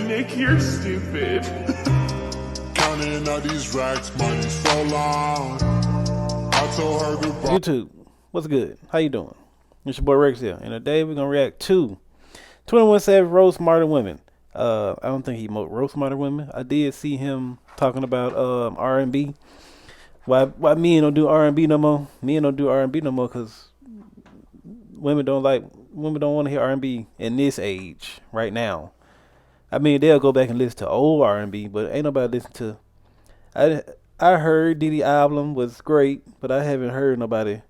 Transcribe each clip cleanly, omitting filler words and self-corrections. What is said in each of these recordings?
Nick, you're stupid. Counting out these racks, money so long. I told her goodbye. YouTube, what's good? How you doing? It's your boy Rex here, and today we're gonna react to 21 Savage roast Modern Women. I don't think he roast Modern Women. I did see him talking about R&B. Why men don't do R&B no more? Men don't do R&B no more because women don't want to hear R&B in this age right now. I mean, they'll go back and listen to old R&B, but ain't nobody listen to. I heard Diddy album was great, but I haven't heard nobody,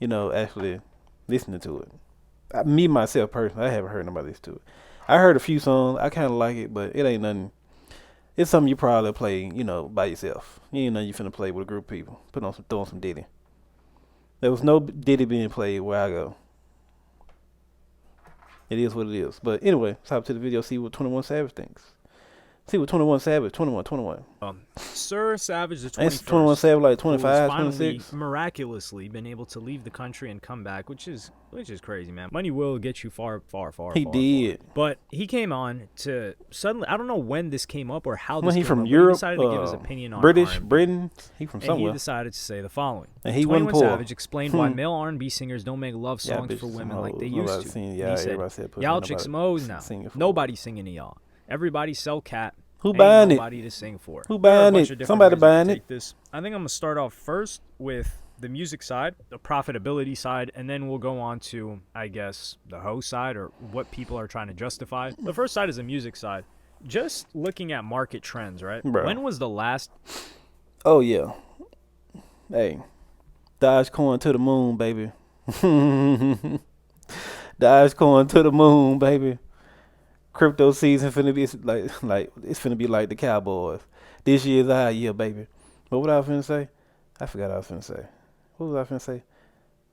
actually listening to it. Me myself personally, I haven't heard nobody listen to it. I heard a few songs. I kind of like it, but it ain't nothing. It's something you probably play, by yourself. You ain't nothing you finna play with a group of people. Throw on some Diddy. There was no Diddy being played where I go. It is what it is. But anyway, let's hop to the video, see what 21 Savage thinks. See what 21 Savage, 21. Sir Savage the 21st. Ain't 21 Savage like who has 25, finally 26? miraculously been able to leave the country and come back, which is crazy, man. Money will get you far. He did. But he came on to suddenly, I don't know when this came up or how this When he came from up, but Europe, he decided to give his opinion on R&B. Britain. He from And somewhere. he decided to say the following. And he 21 wasn't poor. Savage explained why male R&B singers don't make love Yeah, songs bitches for some women like they hoes. used Nobody to. sing- And yeah, he said, everybody said pussy, y'all nobody chicks some hoes now. singing for Nobody singing to y'all. Everybody sell cat. Who Ain't buying it? nobody to sing for. Who There are a buying bunch it? of different Somebody ways you can buying it. take this. I think I'm gonna start off first with the music side, the profitability side, and then we'll go on to, I guess, the hoe side or what people are trying to justify. The first side is the music side. Just looking at market trends, right? Bro. When was the last? Oh yeah. Hey, Dogecoin to the moon, baby. Dogecoin to the moon, baby. Crypto season finna be like it's finna be like the Cowboys. This year's our year, baby. But what I was finna say? I forgot what I was finna say. What was I finna say?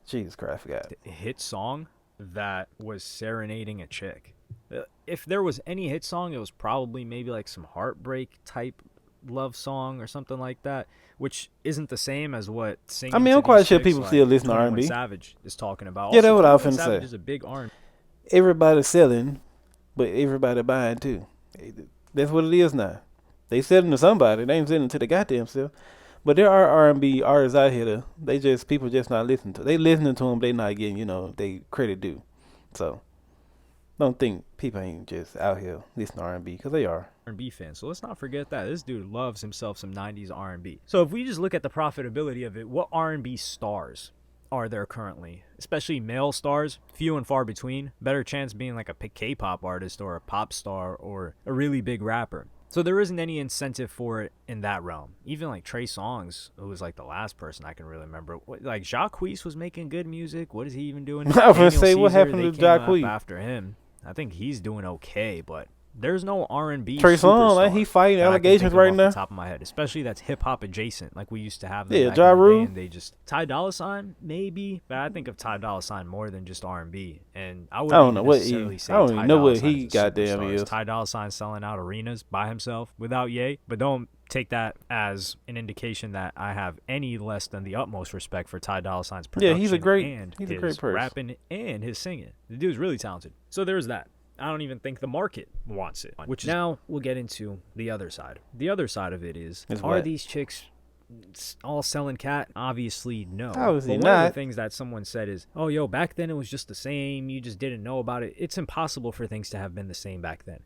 Jesus Christ, I forgot. Hit song that was serenading a chick. If there was any hit song, it was probably maybe like some heartbreak type love song or something like that, which isn't the same as what singing. I mean, to I'm quite these sure chicks people like still listen to 21 R&B. Savage is talking about. Yeah, that's Also, what I was 21 finna Savage say. is a big R&B. Everybody's selling, but everybody buying too. That's what it is now. They selling to somebody. They ain't selling to the goddamn self. But there are R&B artists out here that people just not listening to. They listening to them, they not getting, they credit due. So don't think people ain't just out here listening to R&B, because they are. R&B fan. So let's not forget that this dude loves himself some 90s R&B. So if we just look at the profitability of it, what R&B stars are there currently? Especially male stars, few and far between. Better chance being like a K-pop artist or a pop star or a really big rapper. So there isn't any incentive for it in that realm. Even like Trey Songz, who was like the last person I can really remember. Like Jacquees was making good music. What is he even doing? I was gonna Daniel say, what Caesar, happened they to came up Jacquees? after him? I think he's doing okay, but there's no R&B Trey Songz, superstar he fighting that I can allegations think of right off now. the top of my head, especially that's hip hop adjacent, like we used to have them Yeah, back Ja in the Rule. day, and they just Ty Dolla $ign maybe, but I think of Ty Dolla $ign more than just R&B, and I don't wouldn't know what necessarily he- say I don't Ty even know Dolla what he $ign's a goddamn superstar. is. Ty Dolla $ign selling out arenas by himself without Ye, but don't take that as an indication that I have any less than the utmost respect for Ty Dolla $ign's Yeah, production he's a great his person. rapping and his singing. The dude's really talented. So there's that. I don't even think the market wants it. Which is, now we'll get into the other side. The other side of it is, Is are what? these chicks all selling cat? Obviously, no. Obviously but one of not. the things that someone said is, oh, yo, back then it was just the same. You just didn't know about it. It's impossible for things to have been the same back then.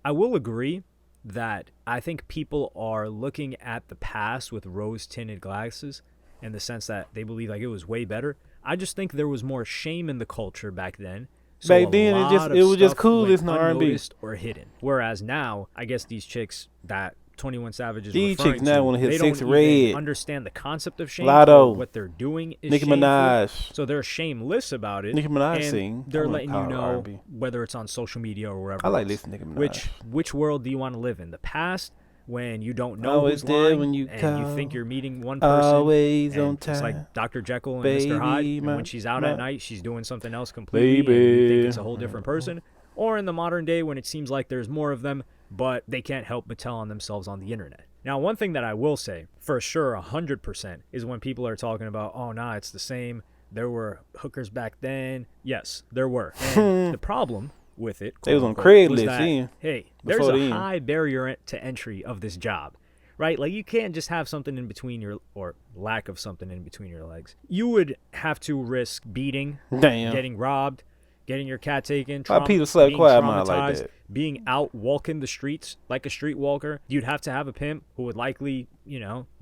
I will agree that I think people are looking at the past with rose-tinted glasses in the sense that they believe like it was way better. I just think there was more shame in the culture back then. So Back a then, lot of it was just stuff cool went listening to R&B. unnoticed or hidden. Whereas now, I guess these chicks that 21 Savage is These referring chicks now to, wanna hit they Sexy don't even Red, understand the concept of shame. Lotto, or what they're doing is Nicki shameful. Minaj. So they're shameless about it. Nicki Minaj and sing. I they're wouldn't letting call you her know R&B. whether it's on social media or wherever. I like else. listening to Nicki Minaj. Which world do you want to live in? The past, when you don't know Always who's there lying when you and call. you think you're meeting one person, Always and on it's time. like Dr. Jekyll and Baby, Mr. Hyde, and my- when she's out my- at night, she's doing something else completely, and you think it's a whole different person. Or in the modern day, when it seems like there's more of them, but they can't help but tell on themselves on the internet. Now, one thing that I will say, for sure, 100%, is when people are talking about, oh, nah, it's the same. There were hookers back then. Yes, there were. And the problem with it. They was on quote-unquote, was Craigslist that, then. hey, there's Before a then. high barrier to entry of this job, right? Like, you can't just have something in between your, or lack of something in between your legs. You would have to risk beating, Damn. getting robbed, getting your cat taken, Why people slap being quiet mouth like traumatized, that? being out walking the streets like a streetwalker. You'd have to have a pimp who would likely,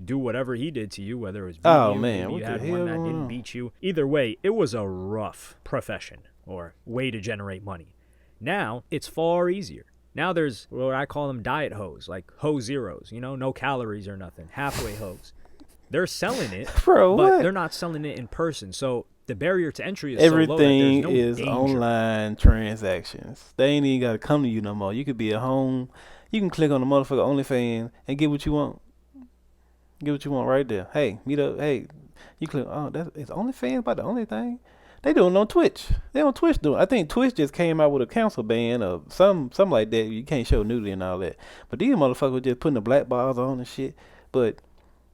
do whatever he did to you, whether it was beat Oh, you, man, maybe what you the had hell one that going didn't on? beat you. Either way, it was a rough profession or way to generate money. Now, it's far easier. Now there's what I call them diet hoes, like hoe zeros, no calories or nothing, halfway hoes. They're selling it, Bro, but what? they're not selling it in person. So the barrier to entry is so low that Everything there's no is danger. online transactions. They ain't even gotta come to you no more. You could be at home. You can click on the motherfucker OnlyFans and get what you want. Get what you want right there. Hey, meet up. Hey, you click. Oh, it's OnlyFans about the only thing. They doing it on Twitch. They on Twitch doing. I think Twitch just came out with a council ban or something like that. You can't show nudity and all that. But these motherfuckers just putting the black bars on and shit. But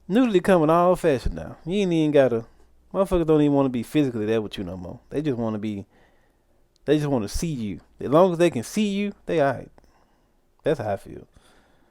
nudity coming all fashion now. You ain't even gotta. Motherfuckers don't even want to be physically there with you no more. They just want to be. They just want to see you. As long as they can see you, they alright. That's how I feel.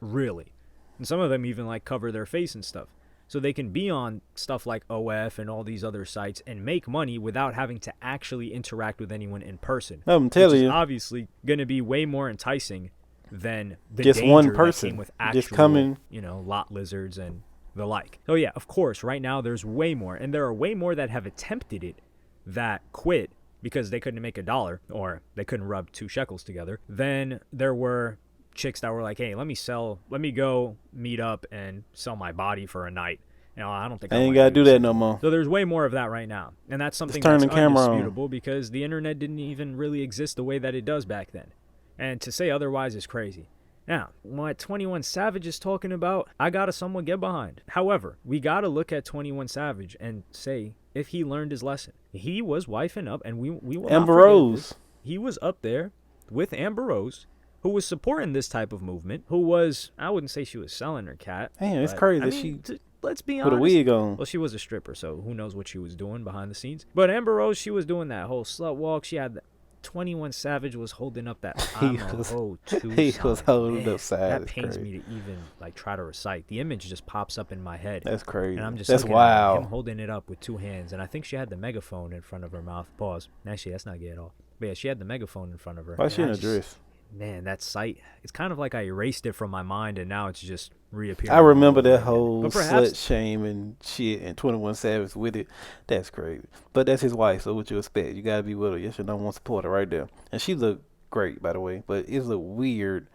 Really. And some of them even like cover their face and stuff. So they can be on stuff like OF and all these other sites and make money without having to actually interact with anyone in person. I'm Which telling is you. obviously going to be way more enticing than the Just danger one that person came with actual, just coming. lot lizards and the like. So yeah, of course, right now there's way more. And there are way more that have attempted it that quit because they couldn't make $1 or they couldn't rub 2 shekels together. Then there were chicks that were like, hey, let me go meet up and sell my body for a night. I don't think I I ain't wanna gotta do this that no more. So there's way more of that right now. And that's something turn that's the camera on. undisputable because the internet didn't even really exist the way that it does back then. And to say otherwise is crazy. Now, what 21 Savage is talking about, I gotta somewhat get behind. However, we gotta look at 21 Savage and say if he learned his lesson. He was wifing up, and we will not Amber forget Rose. this. He was up there with Amber Rose, who was supporting this type of movement, who was, I wouldn't say she was selling her cat. Damn, it's but, crazy I that mean, she let's be put honest. a wig on. Well, she was a stripper, so who knows what she was doing behind the scenes. But Amber Rose, she was doing that whole slut walk. She had 21 Savage was holding up that I'm a hoe too he sign. was holding Man, up side. That That's pains crazy. me to even try to recite. The image just pops up in my head. That's crazy. And I'm just That's looking at him wild. holding it up with 2 hands. And I think she had the megaphone in front of her mouth. Pause. Actually, that's not gay at all. But yeah, she had the megaphone in front of her. Why And she in I a just- dress? Man, that sight, it's kind of like I erased it from my mind and now it's just reappearing. I remember all over that again. whole But slut perhaps shame and shit and 21 Savage with it. That's crazy. But that's his wife, so what you expect? You gotta be with her. Yes, your number one supporter right there. And she looked great, by the way. But it looked weird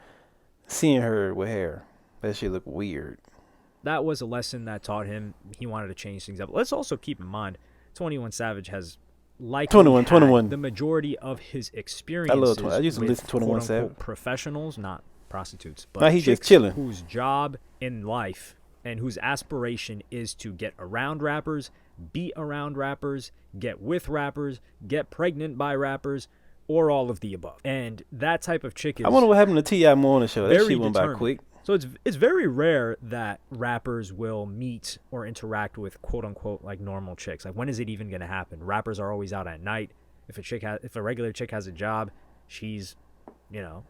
seeing her with hair. That shit looked weird. that was a lesson that taught him he wanted to change things up. Let's also keep in mind 21 Savage has likely 21. had the majority of his experiences I love 20. I used to with listen to 21 quote-unquote Savage. professionals, not prostitutes, but Nah, he just chicks chilling. whose job in life and whose aspiration is to get around rappers, be around rappers, get with rappers, get pregnant by rappers, or all of the above. And that type of chick is I wonder what happened to T.I. Moore on the show. That very shit went by determined. quick. So it's very rare that rappers will meet or interact with quote unquote like normal chicks. Like when is it even gonna happen? Rappers are always out at night. If a regular chick has a job, she's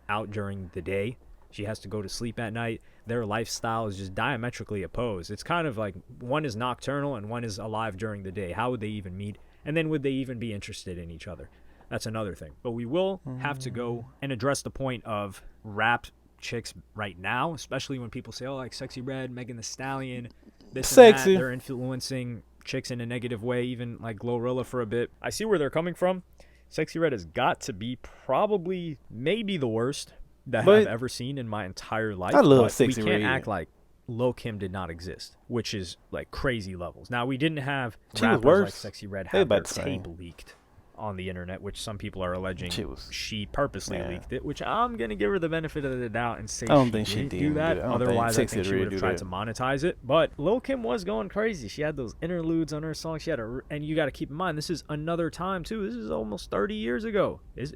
out during the day. She has to go to sleep at night. Their lifestyle is just diametrically opposed. It's kind of like one is nocturnal and one is alive during the day. How would they even meet? And then would they even be interested in each other? That's another thing. But we will have to go and address the point of rap chicks right now, especially when people say, oh, like Sexy Red, Megan Thee Stallion, this Sexy. and that. They're influencing chicks in a negative way, even like Glorilla for a bit. I see where they're coming from. Sexy Red has got to be probably maybe the worst that But I've ever seen in my entire life. I love but Sexy we can't Red. act like Lil Kim did not exist, which is like crazy levels. Now, we didn't have She was rappers worse. like Sexy Red They have their about the same. tape leaked on the internet, which some people are alleging She was- purposely yeah. leaked it, which I'm going to give her the benefit of the doubt and say I don't think she didn't did do that. do that. I don't Otherwise, I think think Sexy she Red would have do tried that. to monetize it. But Lil Kim was going crazy. She had those interludes on her song. She had and you got to keep in mind, this is another time too. This is almost 30 years ago. This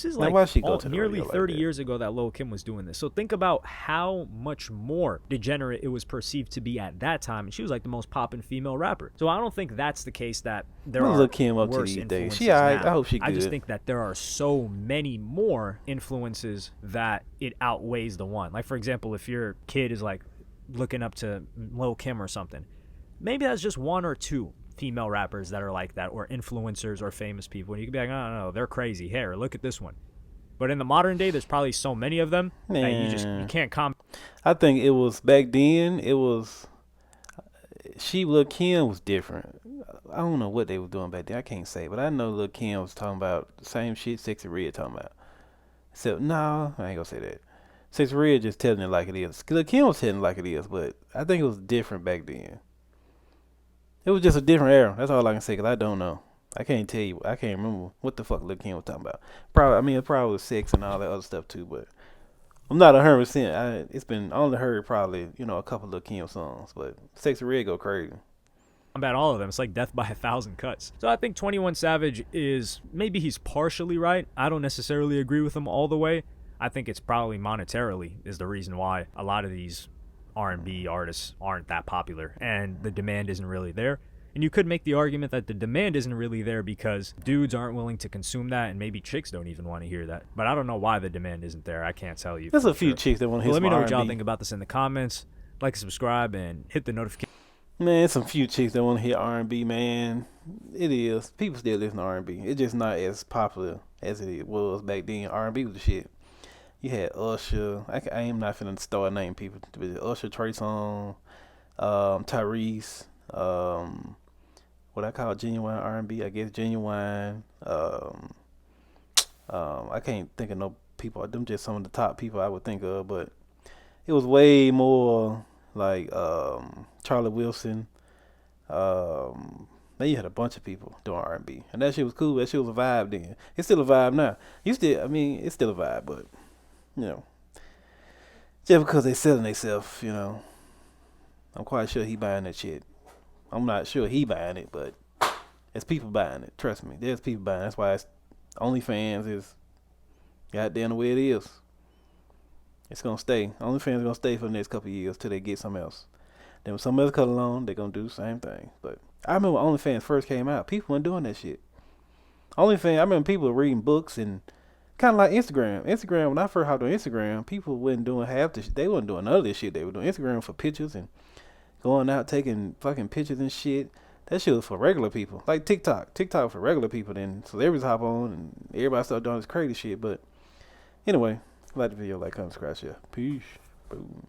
is Now, like why she go to the nearly radio like 30 that? years ago that Lil Kim was doing this. So think about how much more degenerate it was perceived to be at that time. And she was like the most poppin' female rapper. So I don't think that's the case that there What's are Lil' Kim up to worse these days? influences She all alright. now. I hope she I just good. think that there are so many more influences that it outweighs the one. Like, for example, if your kid is like looking up to Lil Kim or something, maybe that's just one or two female rappers that are like that, or influencers or famous people. And you can be like, no, they're crazy. Here, look at this one. But in the modern day, there's probably so many of them that you can't I think it was back then. It was Lil Kim was different. I don't know what they were doing back then. I can't say, but I know Lil Kim was talking about the same shit Sexy Red talking about. So no, I ain't gonna say that. Sexy Red just telling it like it is. Lil Kim was telling it like it is, but I think it was different back then. It was just a different era. That's all I can say, because I don't know. I can't tell you. I can't remember what the fuck Lil Kim was talking about. It probably was sex and all that other stuff too, but I'm not 100%. It's been I only heard probably a couple of Lil Kim songs, but Sexy Red go crazy. combat all of them. It's like death by 1,000 cuts. So I think 21 Savage maybe he's partially right. I don't necessarily agree with him all the way. I think it's probably monetarily is the reason why a lot of these R&B artists aren't that popular, and the demand isn't really there. And you could make the argument that the demand isn't really there because dudes aren't willing to consume that, and maybe chicks don't even want to hear that. But I don't know why the demand isn't there. I can't tell you. There's a few chicks that want to hear Let some me know what R&B. y'all think about this in the comments. Like, subscribe, and hit the notification. Man, some few chicks that want to hear R&B, man. It is. People still listen to R&B. It's just not as popular as it was back then. R&B was the shit. You had Usher. I am not finna start naming people. Usher, Trey Songz, Tyrese, what I call genuine R&B. I guess Genuine. I can't think of no people. Them just some of the top people I would think of, but it was way more like Charlie Wilson. Then you had a bunch of people doing R&B, and that shit was cool. That shit was a vibe then. It's still a vibe now. It's still a vibe, but just because they selling themselves, I'm quite sure he buying that shit. I'm not sure he buying it, but there's people buying it. Trust me, there's people buying it. That's why OnlyFans is goddamn the way it is. It's gonna stay. OnlyFans is gonna stay for the next couple of years till they get something else. Then when somebody else comes along, they're gonna do the same thing. But I remember when OnlyFans first came out, people weren't doing that shit. OnlyFans, I remember people were reading books and kind of like Instagram. Instagram, when I first hopped on Instagram, people wasn't doing they wasn't doing none of this shit. They were doing Instagram for pictures and going out taking fucking pictures and shit. That shit was for regular people. Like TikTok. TikTok for regular people. Then celebrities hop on and everybody start doing this crazy shit. But anyway, like the video, like, comment, subscribe, share. Peace. Boom.